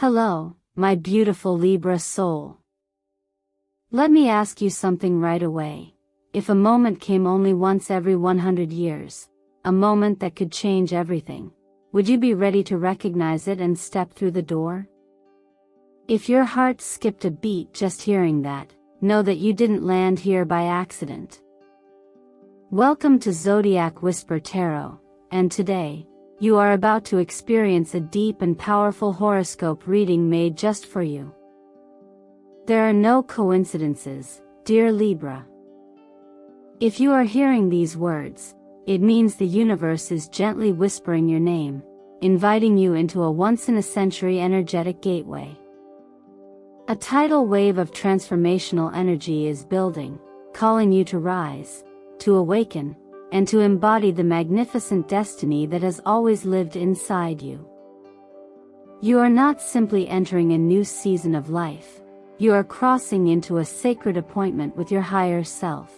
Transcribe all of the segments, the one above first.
Hello, my beautiful Libra soul. Let me ask you something right away. If a moment came only once every 100 years, a moment that could change everything, would you be ready to recognize it and step through the door? If your heart skipped a beat just hearing that, know that you didn't land here by accident. Welcome to Zodiac Whisper Tarot, and today, you are about to experience a deep and powerful horoscope reading made just for you. There are no coincidences, dear Libra. If you are hearing these words, it means the universe is gently whispering your name, inviting you into a once-in-a-century energetic gateway. A tidal wave of transformational energy is building, calling you to rise, to awaken, and to embody the magnificent destiny that has always lived inside you. You are not simply entering a new season of life, you are crossing into a sacred appointment with your higher self.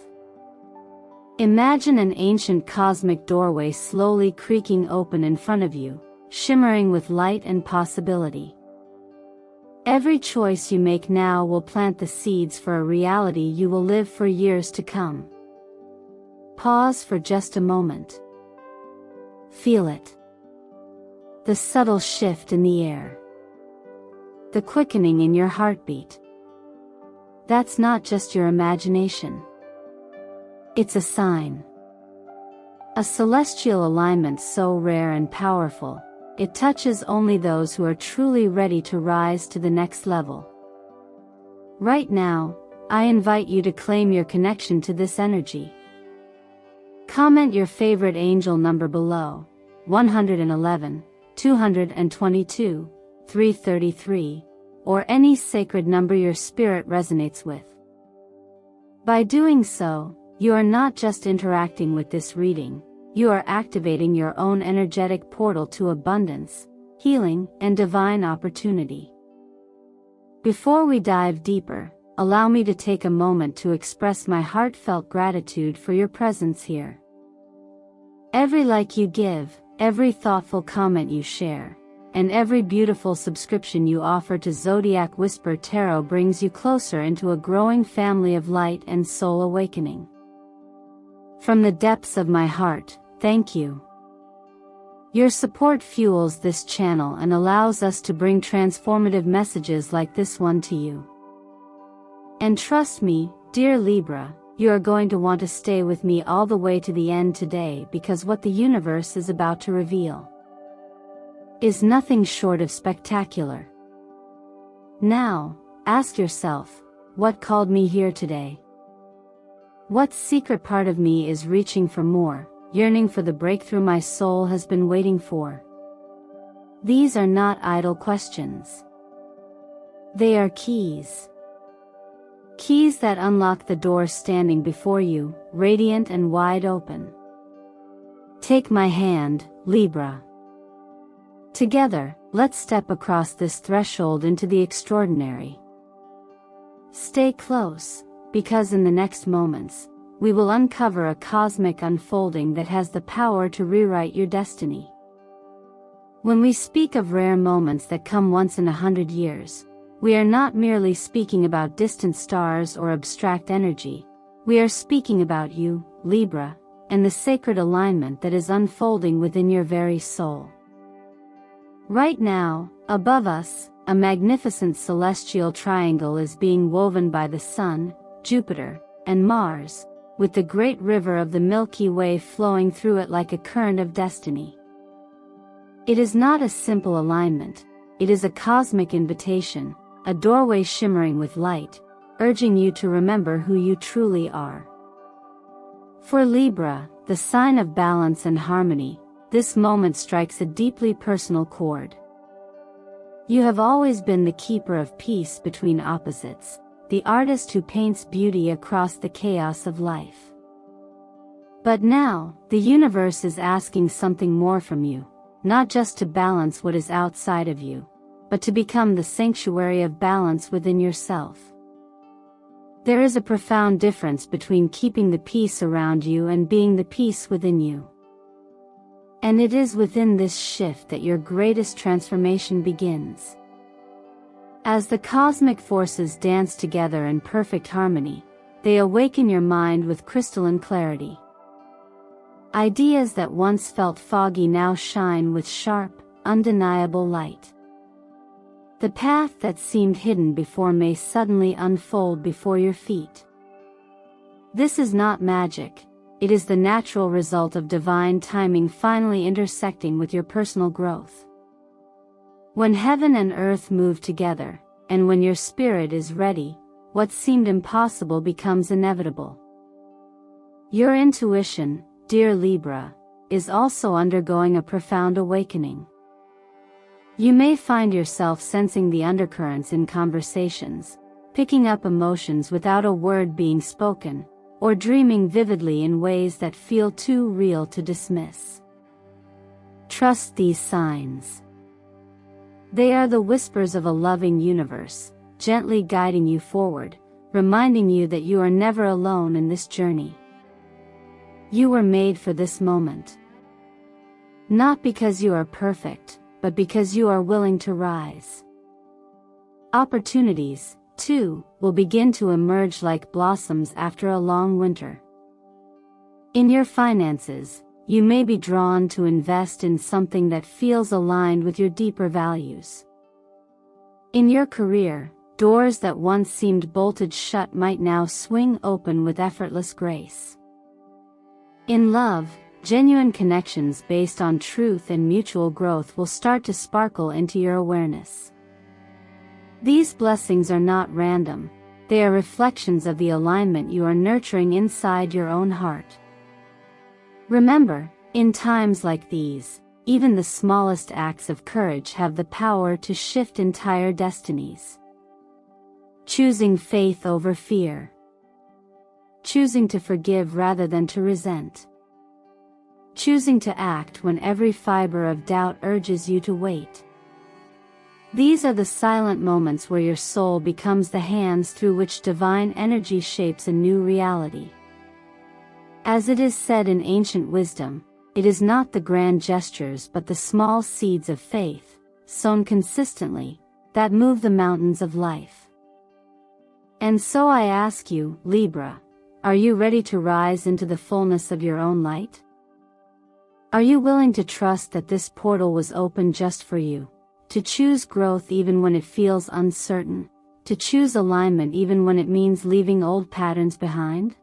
Imagine an ancient cosmic doorway slowly creaking open in front of you, shimmering with light and possibility. Every choice you make now will plant the seeds for a reality you will live for years to come. Pause for just a moment. Feel it. The subtle shift in the air. The quickening in your heartbeat. That's not just your imagination. It's a sign. A celestial alignment so rare and powerful, it touches only those who are truly ready to rise to the next level. Right now, I invite you to claim your connection to this energy. Comment your favorite angel number below, 111, 222, 333, or any sacred number your spirit resonates with. By doing so, you are not just interacting with this reading, you are activating your own energetic portal to abundance, healing, and divine opportunity. Before we dive deeper, allow me to take a moment to express my heartfelt gratitude for your presence here. Every like you give, every thoughtful comment you share, and every beautiful subscription you offer to Zodiac Whisper Tarot brings you closer into a growing family of light and soul awakening. From the depths of my heart, thank you. Your support fuels this channel and allows us to bring transformative messages like this one to you. And trust me, dear Libra, you are going to want to stay with me all the way to the end today because what the universe is about to reveal is nothing short of spectacular. Now, ask yourself, what called me here today? What secret part of me is reaching for more, yearning for the breakthrough my soul has been waiting for? These are not idle questions. They are keys. Keys that unlock the door standing before you, radiant and wide open. Take my hand, Libra. Together, let's step across this threshold into the extraordinary. Stay close, because in the next moments, we will uncover a cosmic unfolding that has the power to rewrite your destiny. When we speak of rare moments that come once in 100 years, we are not merely speaking about distant stars or abstract energy, we are speaking about you, Libra, and the sacred alignment that is unfolding within your very soul. Right now, above us, a magnificent celestial triangle is being woven by the Sun, Jupiter, and Mars, with the great river of the Milky Way flowing through it like a current of destiny. It is not a simple alignment, it is a cosmic invitation, a doorway shimmering with light, urging you to remember who you truly are. For Libra, the sign of balance and harmony, this moment strikes a deeply personal chord. You have always been the keeper of peace between opposites, the artist who paints beauty across the chaos of life. But now, the universe is asking something more from you, not just to balance what is outside of you, but to become the sanctuary of balance within yourself. There is a profound difference between keeping the peace around you and being the peace within you. And it is within this shift that your greatest transformation begins. As the cosmic forces dance together in perfect harmony, they awaken your mind with crystalline clarity. Ideas that once felt foggy now shine with sharp, undeniable light. The path that seemed hidden before may suddenly unfold before your feet. This is not magic, it is the natural result of divine timing finally intersecting with your personal growth. When heaven and earth move together, and when your spirit is ready, what seemed impossible becomes inevitable. Your intuition, dear Libra, is also undergoing a profound awakening. You may find yourself sensing the undercurrents in conversations, picking up emotions without a word being spoken, or dreaming vividly in ways that feel too real to dismiss. Trust these signs. They are the whispers of a loving universe, gently guiding you forward, reminding you that you are never alone in this journey. You were made for this moment. Not because you are perfect, but because you are willing to rise. Opportunities, too, will begin to emerge like blossoms after a long winter. In your finances, you may be drawn to invest in something that feels aligned with your deeper values. In your career, doors that once seemed bolted shut might now swing open with effortless grace. In love, genuine connections based on truth and mutual growth will start to sparkle into your awareness. These blessings are not random, they are reflections of the alignment you are nurturing inside your own heart. Remember, in times like these, even the smallest acts of courage have the power to shift entire destinies. Choosing faith over fear. Choosing to forgive rather than to resent. Choosing to act when every fiber of doubt urges you to wait. These are the silent moments where your soul becomes the hands through which divine energy shapes a new reality. As it is said in ancient wisdom, it is not the grand gestures but the small seeds of faith, sown consistently, that move the mountains of life. And so I ask you, Libra, are you ready to rise into the fullness of your own light? Are you willing to trust that this portal was open just for you, to choose growth even when it feels uncertain, to choose alignment even when it means leaving old patterns behind?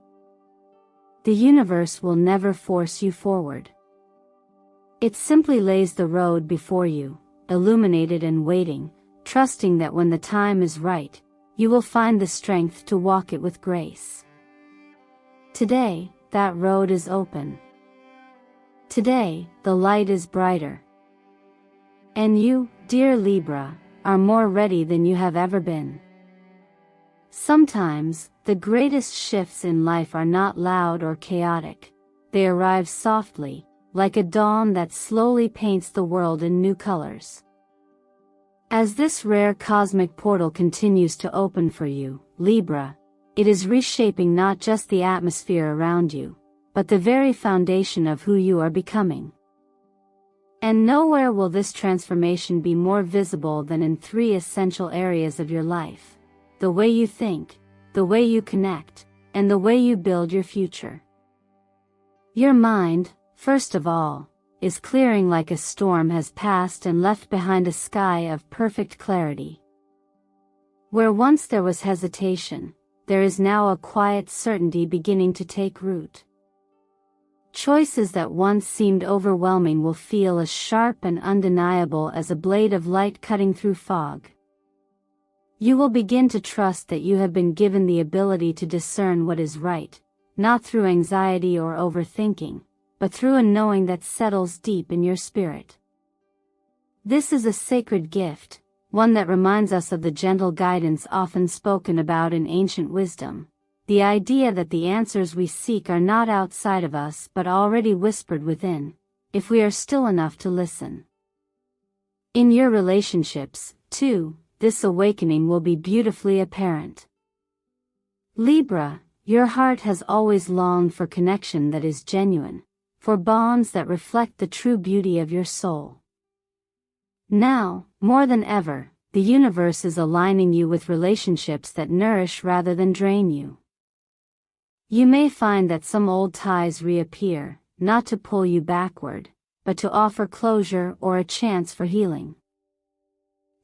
The universe will never force you forward. It simply lays the road before you, illuminated and waiting, trusting that when the time is right, you will find the strength to walk it with grace. Today, that road is open. Today, the light is brighter. And you, dear Libra, are more ready than you have ever been. Sometimes, the greatest shifts in life are not loud or chaotic. They arrive softly, like a dawn that slowly paints the world in new colors. As this rare cosmic portal continues to open for you, Libra, it is reshaping not just the atmosphere around you, but the very foundation of who you are becoming. And nowhere will this transformation be more visible than in three essential areas of your life: the way you think, the way you connect, and the way you build your future. Your mind, first of all, is clearing like a storm has passed and left behind a sky of perfect clarity. Where once there was hesitation, there is now a quiet certainty beginning to take root. Choices that once seemed overwhelming will feel as sharp and undeniable as a blade of light cutting through fog. You will begin to trust that you have been given the ability to discern what is right, not through anxiety or overthinking, but through a knowing that settles deep in your spirit. This is a sacred gift, one that reminds us of the gentle guidance often spoken about in ancient wisdom, the idea that the answers we seek are not outside of us but already whispered within, if we are still enough to listen. In your relationships, too, this awakening will be beautifully apparent. Libra, your heart has always longed for connection that is genuine, for bonds that reflect the true beauty of your soul. Now, more than ever, the universe is aligning you with relationships that nourish rather than drain you. You may find that some old ties reappear, not to pull you backward, but to offer closure or a chance for healing.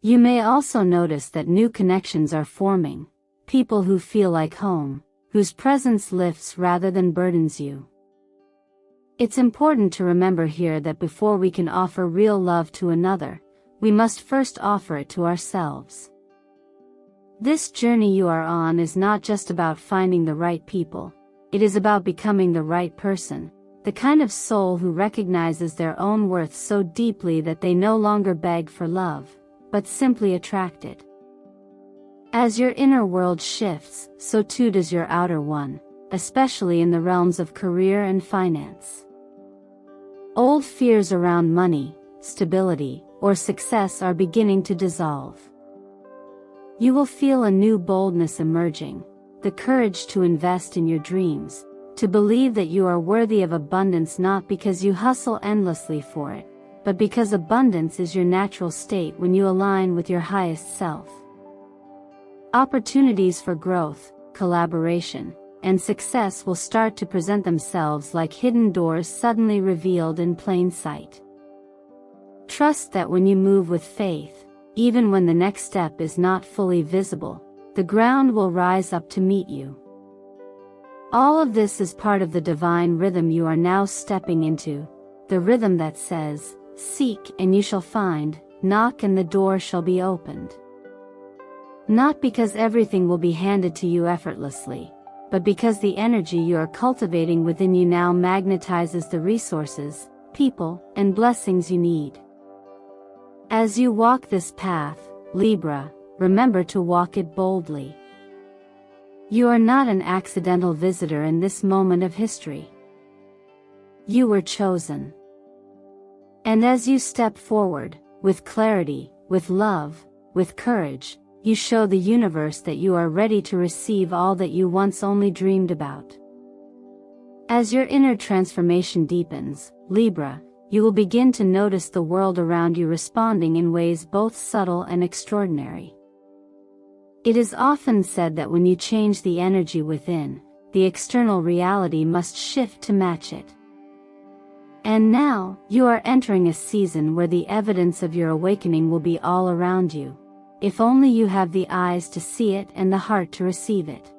You may also notice that new connections are forming, people who feel like home, whose presence lifts rather than burdens you. It's important to remember here that before we can offer real love to another, we must first offer it to ourselves. This journey you are on is not just about finding the right people, it is about becoming the right person, the kind of soul who recognizes their own worth so deeply that they no longer beg for love, but simply attract it. As your inner world shifts, so too does your outer one, especially in the realms of career and finance. Old fears around money, stability, or success are beginning to dissolve. You will feel a new boldness emerging, the courage to invest in your dreams, to believe that you are worthy of abundance not because you hustle endlessly for it, but because abundance is your natural state when you align with your highest self. Opportunities for growth, collaboration, and success will start to present themselves like hidden doors suddenly revealed in plain sight. Trust that when you move with faith, even when the next step is not fully visible, the ground will rise up to meet you. All of this is part of the divine rhythm you are now stepping into, the rhythm that says, "Seek and you shall find, knock and the door shall be opened." Not because everything will be handed to you effortlessly, but because the energy you are cultivating within you now magnetizes the resources, people, and blessings you need. As you walk this path, Libra, remember to walk it boldly. You are not an accidental visitor in this moment of history. You were chosen. And as you step forward, with clarity, with love, with courage, you show the universe that you are ready to receive all that you once only dreamed about. As your inner transformation deepens, Libra, you will begin to notice the world around you responding in ways both subtle and extraordinary. It is often said that when you change the energy within, the external reality must shift to match it. And now, you are entering a season where the evidence of your awakening will be all around you, if only you have the eyes to see it and the heart to receive it.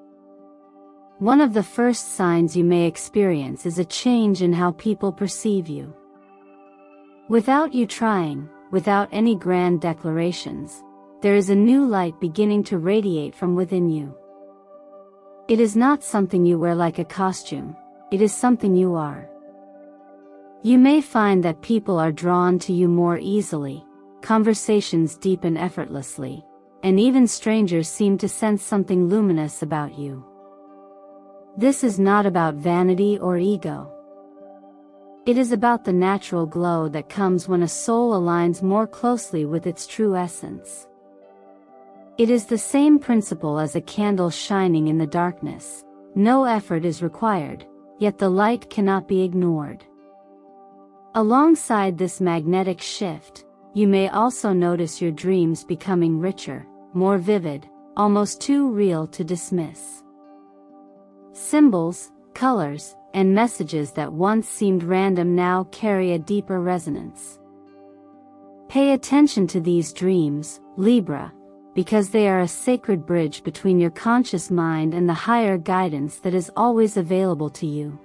One of the first signs you may experience is a change in how people perceive you. Without you trying, without any grand declarations, there is a new light beginning to radiate from within you. It is not something you wear like a costume, it is something you are. You may find that people are drawn to you more easily, conversations deepen effortlessly, and even strangers seem to sense something luminous about you. This is not about vanity or ego. It is about the natural glow that comes when a soul aligns more closely with its true essence. It is the same principle as a candle shining in the darkness. No effort is required, yet the light cannot be ignored. Alongside this magnetic shift, you may also notice your dreams becoming richer, more vivid, almost too real to dismiss. Symbols, colors, and messages that once seemed random now carry a deeper resonance. Pay attention to these dreams, Libra, because they are a sacred bridge between your conscious mind and the higher guidance that is always available to you.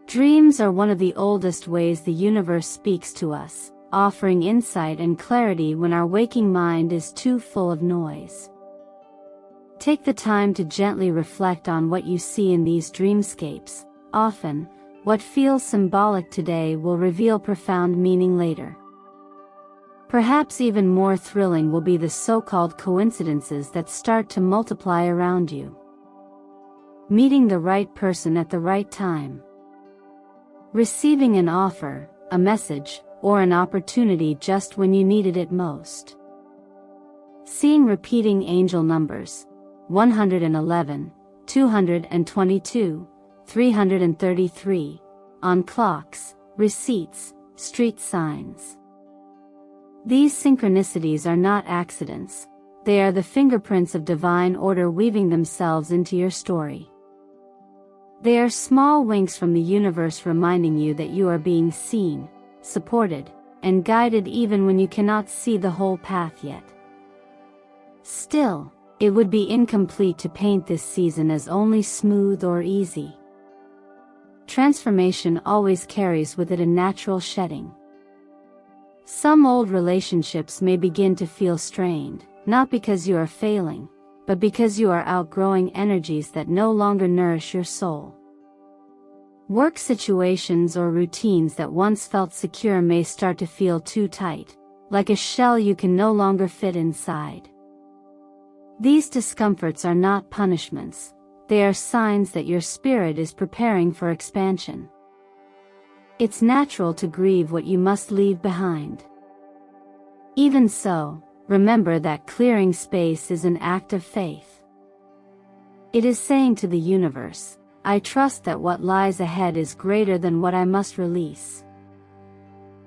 Dreams are one of the oldest ways the universe speaks to us, offering insight and clarity when our waking mind is too full of noise. Take the time to gently reflect on what you see in these dreamscapes. Often, what feels symbolic today will reveal profound meaning later. Perhaps even more thrilling will be the so-called coincidences that start to multiply around you. Meeting the right person at the right time. Receiving an offer, a message, or an opportunity just when you needed it most. Seeing repeating angel numbers, 111, 222, 333, on clocks, receipts, street signs. These synchronicities are not accidents, they are the fingerprints of divine order weaving themselves into your story. They are small winks from the universe reminding you that you are being seen, supported, and guided even when you cannot see the whole path yet. Still, it would be incomplete to paint this season as only smooth or easy. Transformation always carries with it a natural shedding. Some old relationships may begin to feel strained, not because you are failing, but because you are outgrowing energies that no longer nourish your soul. Work situations or routines that once felt secure may start to feel too tight, like a shell you can no longer fit inside. These discomforts are not punishments, they are signs that your spirit is preparing for expansion. It's natural to grieve what you must leave behind. Even so, remember that clearing space is an act of faith. It is saying to the universe, I trust that what lies ahead is greater than what I must release.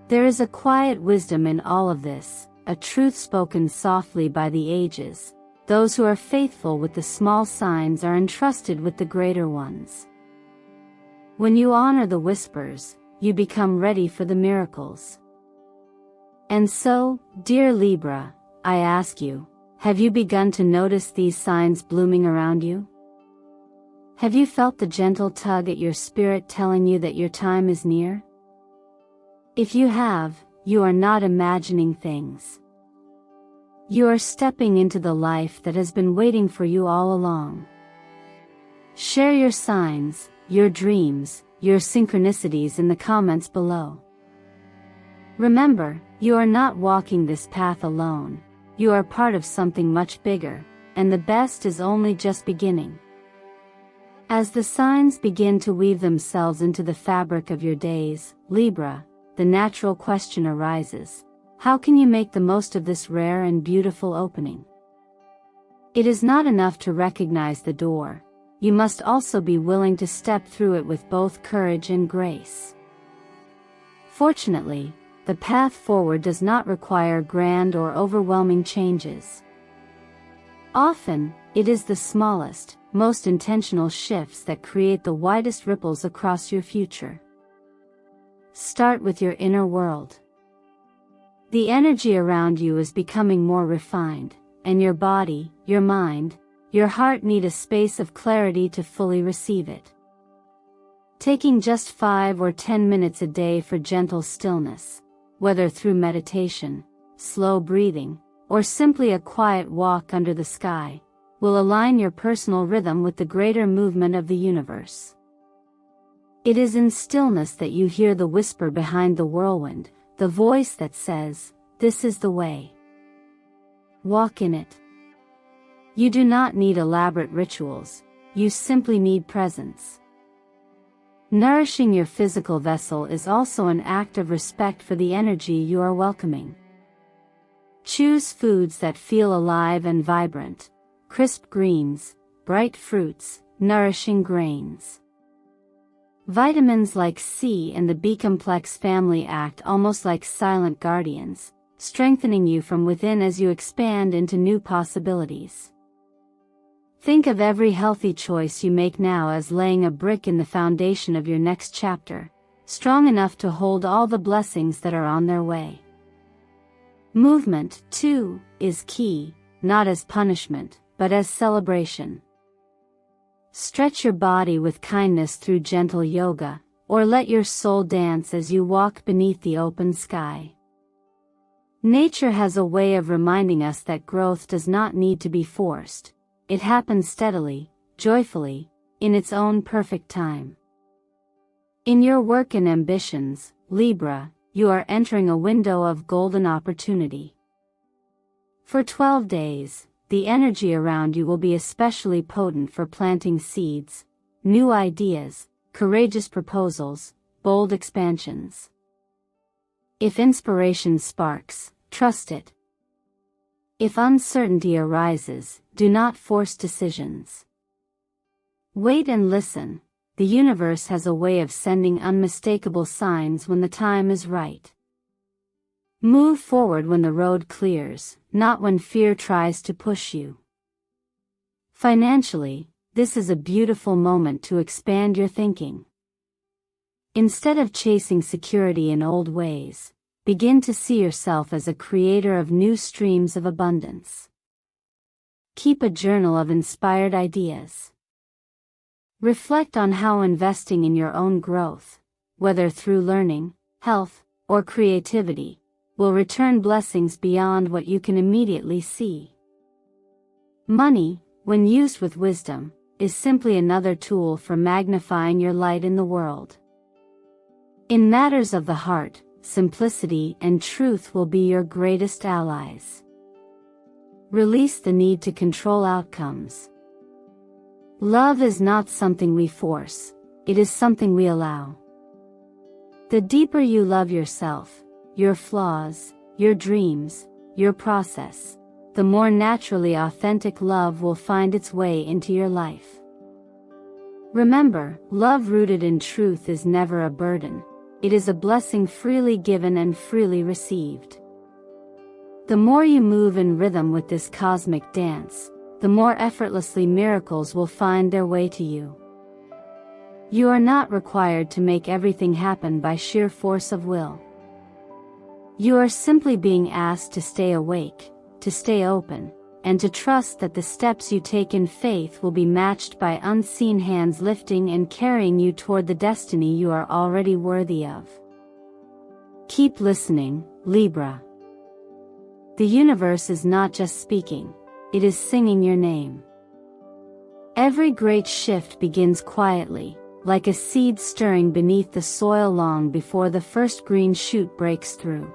There is a quiet wisdom in all of this, a truth spoken softly by the ages. Those who are faithful with the small signs are entrusted with the greater ones. When you honor the whispers, you become ready for the miracles. And so, dear Libra, I ask you, have you begun to notice these signs blooming around you? Have you felt the gentle tug at your spirit telling you that your time is near? If you have, you are not imagining things. You are stepping into the life that has been waiting for you all along. Share your signs, your dreams, your synchronicities in the comments below. Remember, you are not walking this path alone, you are part of something much bigger, and the best is only just beginning. As the signs begin to weave themselves into the fabric of your days, Libra, the natural question arises. How can you make the most of this rare and beautiful opening? It is not enough to recognize the door, you must also be willing to step through it with both courage and grace. Fortunately, the path forward does not require grand or overwhelming changes. Often, it is the smallest, most intentional shifts that create the widest ripples across your future. Start with your inner world. The energy around you is becoming more refined, and your body, your mind, your heart need a space of clarity to fully receive it. Taking just 5 or 10 minutes a day for gentle stillness, whether through meditation, slow breathing, or simply a quiet walk under the sky, will align your personal rhythm with the greater movement of the universe. It is in stillness that you hear the whisper behind the whirlwind, the voice that says, "This is the way." Walk in it. You do not need elaborate rituals, you simply need presence. Nourishing your physical vessel is also an act of respect for the energy you are welcoming. Choose foods that feel alive and vibrant. Crisp greens, bright fruits, nourishing grains. Vitamins like C and the B-complex family act almost like silent guardians, strengthening you from within as you expand into new possibilities. Think of every healthy choice you make now as laying a brick in the foundation of your next chapter, strong enough to hold all the blessings that are on their way. Movement, too, is key, not as punishment, but as celebration. Stretch your body with kindness through gentle yoga, or let your soul dance as you walk beneath the open sky. Nature has a way of reminding us that growth does not need to be forced. It happens steadily, joyfully, in its own perfect time. In your work and ambitions, Libra, you are entering a window of golden opportunity. For 12 days, the energy around you will be especially potent for planting seeds, new ideas, courageous proposals, bold expansions. If inspiration sparks, trust it. If uncertainty arises, do not force decisions. Wait and listen. The universe has a way of sending unmistakable signs when the time is right. Move forward when the road clears, not when fear tries to push you. Financially, this is a beautiful moment to expand your thinking. Instead of chasing security in old ways, begin to see yourself as a creator of new streams of abundance. Keep a journal of inspired ideas. Reflect on how investing in your own growth, whether through learning, health, or creativity, will return blessings beyond what you can immediately see. Money, when used with wisdom, is simply another tool for magnifying your light in the world. In matters of the heart, simplicity and truth will be your greatest allies. Release the need to control outcomes. Love is not something we force, it is something we allow. The deeper you love yourself, your flaws, your dreams, your process, the more naturally authentic love will find its way into your life. Remember, love rooted in truth is never a burden, it is a blessing freely given and freely received. The more you move in rhythm with this cosmic dance, the more effortlessly miracles will find their way to you. You are not required to make everything happen by sheer force of will. You are simply being asked to stay awake, to stay open, and to trust that the steps you take in faith will be matched by unseen hands lifting and carrying you toward the destiny you are already worthy of. Keep listening, Libra. The universe is not just speaking, it is singing your name. Every great shift begins quietly, like a seed stirring beneath the soil long before the first green shoot breaks through.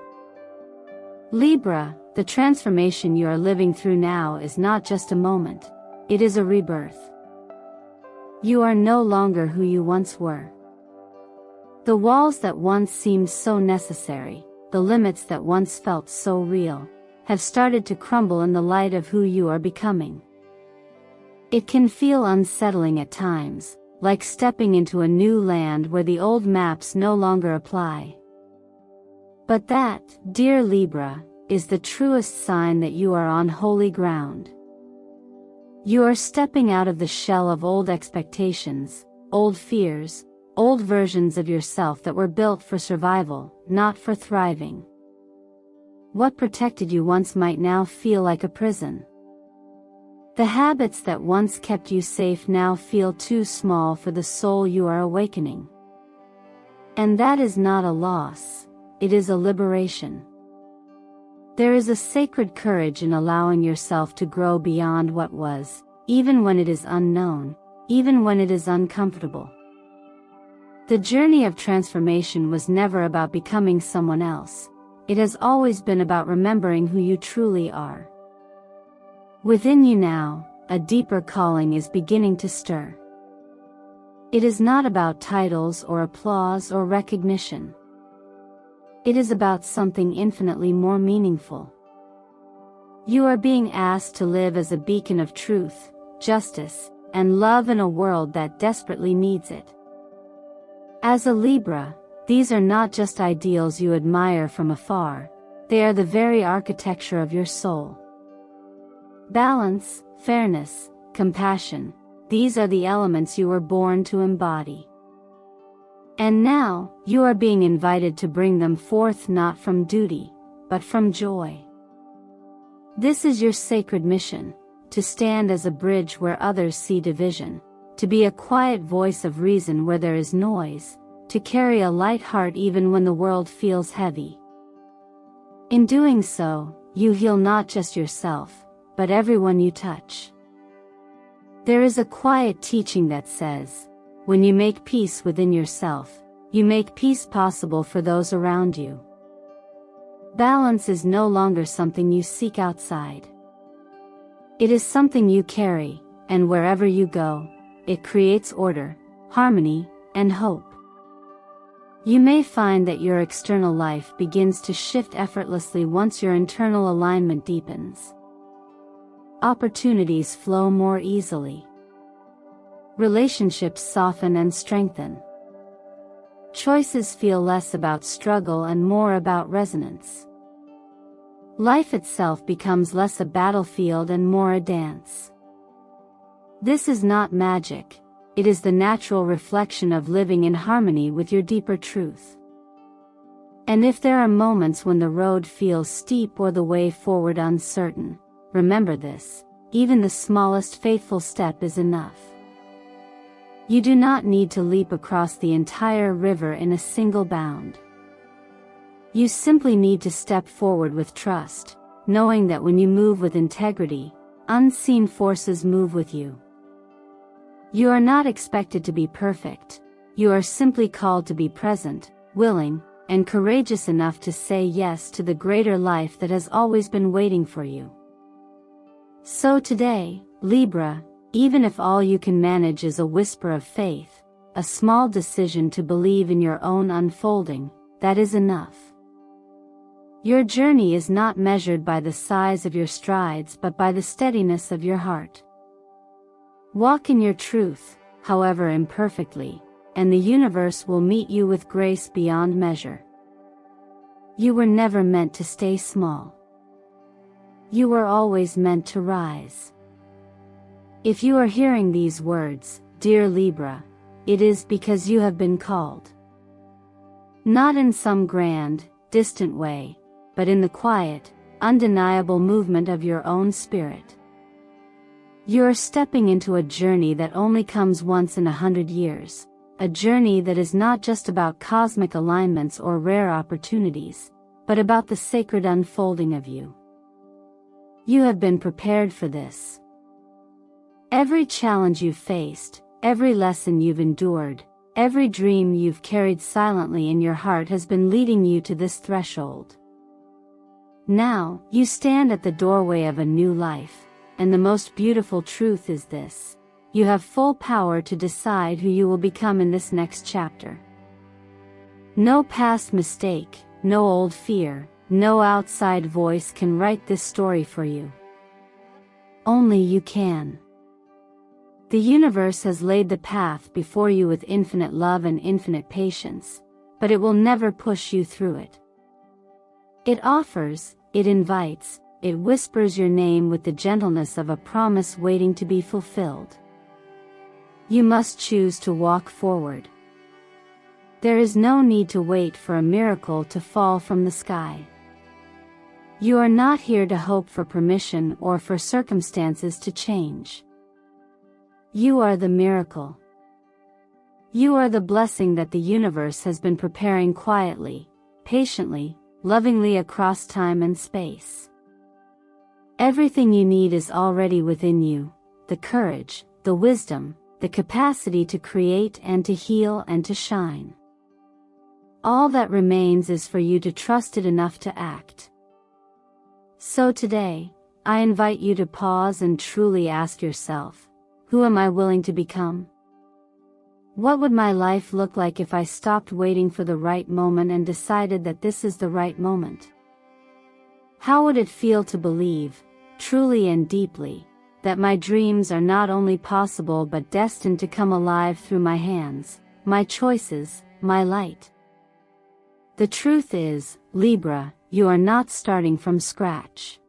Libra, the transformation you are living through now is not just a moment, it is a rebirth. You are no longer who you once were. The walls that once seemed so necessary, the limits that once felt so real, have started to crumble in the light of who you are becoming. It can feel unsettling at times, like stepping into a new land where the old maps no longer apply. But that, dear Libra, is the truest sign that you are on holy ground. You are stepping out of the shell of old expectations, old fears, old versions of yourself that were built for survival, not for thriving. What protected you once might now feel like a prison. The habits that once kept you safe now feel too small for the soul you are awakening. And that is not a loss, it is a liberation. There is a sacred courage in allowing yourself to grow beyond what was, even when it is unknown, even when it is uncomfortable. The journey of transformation was never about becoming someone else, it has always been about remembering who you truly are. Within you now, a deeper calling is beginning to stir. It is not about titles or applause or recognition. It is about something infinitely more meaningful. You are being asked to live as a beacon of truth, justice, and love in a world that desperately needs it. As a Libra, these are not just ideals you admire from afar, they are the very architecture of your soul. Balance, fairness, compassion, these are the elements you were born to embody. And now, you are being invited to bring them forth not from duty, but from joy. This is your sacred mission, to stand as a bridge where others see division, to be a quiet voice of reason where there is noise, to carry a light heart even when the world feels heavy. In doing so, you heal not just yourself, but everyone you touch. There is a quiet teaching that says, when you make peace within yourself, you make peace possible for those around you. Balance is no longer something you seek outside. It is something you carry, and wherever you go, it creates order, harmony, and hope. You may find that your external life begins to shift effortlessly once your internal alignment deepens. Opportunities flow more easily. Relationships soften and strengthen. Choices feel less about struggle and more about resonance. Life itself becomes less a battlefield and more a dance. This is not magic, it is the natural reflection of living in harmony with your deeper truth. And if there are moments when the road feels steep or the way forward uncertain, remember this, even the smallest faithful step is enough. You do not need to leap across the entire river in a single bound. You simply need to step forward with trust, knowing that when you move with integrity, unseen forces move with you. You are not expected to be perfect, you are simply called to be present, willing, and courageous enough to say yes to the greater life that has always been waiting for you. So today, Libra, even if all you can manage is a whisper of faith, a small decision to believe in your own unfolding, that is enough. Your journey is not measured by the size of your strides but by the steadiness of your heart. Walk in your truth, however imperfectly, and the universe will meet you with grace beyond measure. You were never meant to stay small. You were always meant to rise. If you are hearing these words, dear Libra, it is because you have been called. Not in some grand, distant way, but in the quiet, undeniable movement of your own spirit. You are stepping into a journey that only comes once in 100 years, a journey that is not just about cosmic alignments or rare opportunities, but about the sacred unfolding of you. You have been prepared for this. Every challenge you've faced, every lesson you've endured, every dream you've carried silently in your heart has been leading you to this threshold. Now, you stand at the doorway of a new life, and the most beautiful truth is this: you have full power to decide who you will become in this next chapter. No past mistake, no old fear, no outside voice can write this story for you. Only you can. The universe has laid the path before you with infinite love and infinite patience, but it will never push you through it. It offers, it invites, it whispers your name with the gentleness of a promise waiting to be fulfilled. You must choose to walk forward. There is no need to wait for a miracle to fall from the sky. You are not here to hope for permission or for circumstances to change. You are the miracle. You are the blessing that the universe has been preparing quietly, patiently, lovingly across time and space. Everything you need is already within you: the courage, the wisdom, the capacity to create and to heal and to shine. All that remains is for you to trust it enough to act. So today, I invite you to pause and truly ask yourself, who am I willing to become? What would my life look like if I stopped waiting for the right moment and decided that this is the right moment? How would it feel to believe, truly and deeply, that my dreams are not only possible but destined to come alive through my hands, my choices, my light? The truth is, Libra, you are not starting from scratch.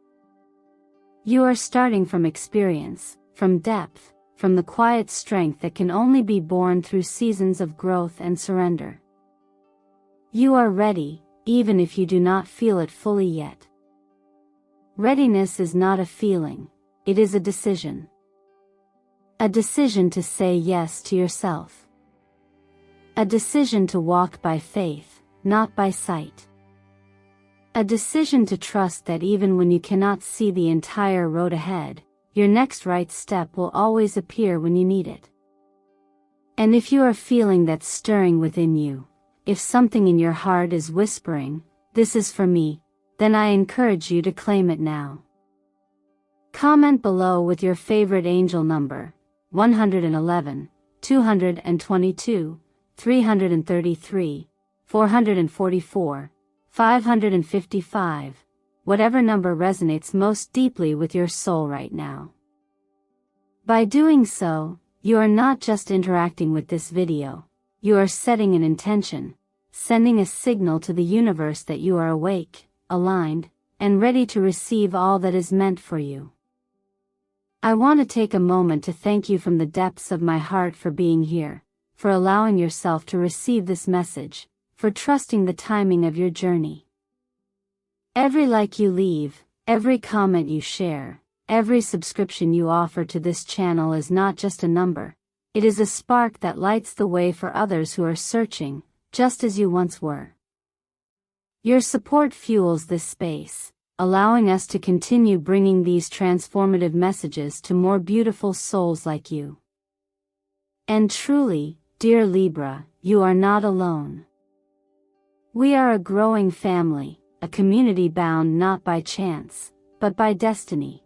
You are starting from experience, from depth, from the quiet strength that can only be born through seasons of growth and surrender. You are ready, even if you do not feel it fully yet. Readiness is not a feeling, it is a decision. A decision to say yes to yourself. A decision to walk by faith, not by sight. A decision to trust that even when you cannot see the entire road ahead, your next right step will always appear when you need it. And if you are feeling that stirring within you, if something in your heart is whispering, "This is for me," then I encourage you to claim it now. Comment below with your favorite angel number: 111, 222, 333, 444, 555, whatever number resonates most deeply with your soul right now. By doing so, you are not just interacting with this video, you are setting an intention, sending a signal to the universe that you are awake, aligned, and ready to receive all that is meant for you. I want to take a moment to thank you from the depths of my heart for being here, for allowing yourself to receive this message, for trusting the timing of your journey. Every like you leave, every comment you share, every subscription you offer to this channel is not just a number, it is a spark that lights the way for others who are searching, just as you once were. Your support fuels this space, allowing us to continue bringing these transformative messages to more beautiful souls like you. And truly, dear Libra, you are not alone. We are a growing family, a community bound not by chance, but by destiny.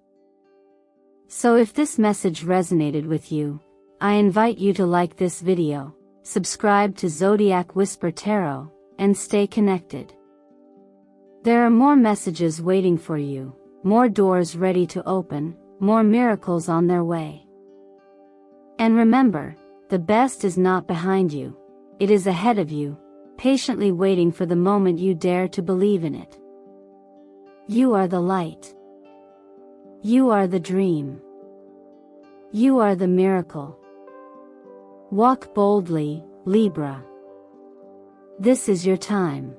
So if this message resonated with you, I invite you to like this video, subscribe to Zodiac Whisper Tarot, and stay connected. There are more messages waiting for you, more doors ready to open, more miracles on their way. And remember, the best is not behind you, it is ahead of you, patiently waiting for the moment you dare to believe in it. You are the light. You are the dream. You are the miracle. Walk boldly, Libra. This is your time.